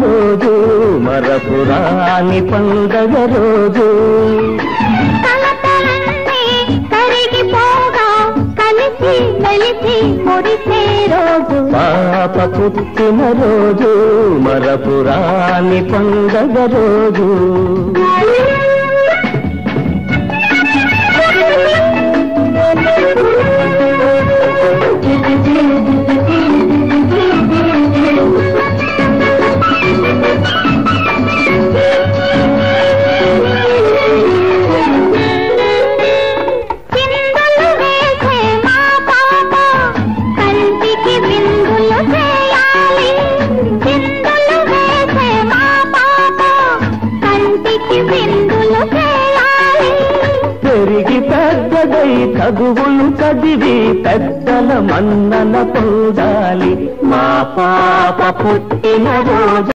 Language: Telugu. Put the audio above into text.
రోజు మరపురాని పండగ రోజు కరిగిపోగా కలిసి మెలిసి మురిసే రోజు పాప పుట్టిన రోజు మరపురాని పండగ రోజు పెరిగి పెద్దదై చదువులు చదివి పెద్దల మన్నన పొందాలి మా పాప పుట్టిన రోజు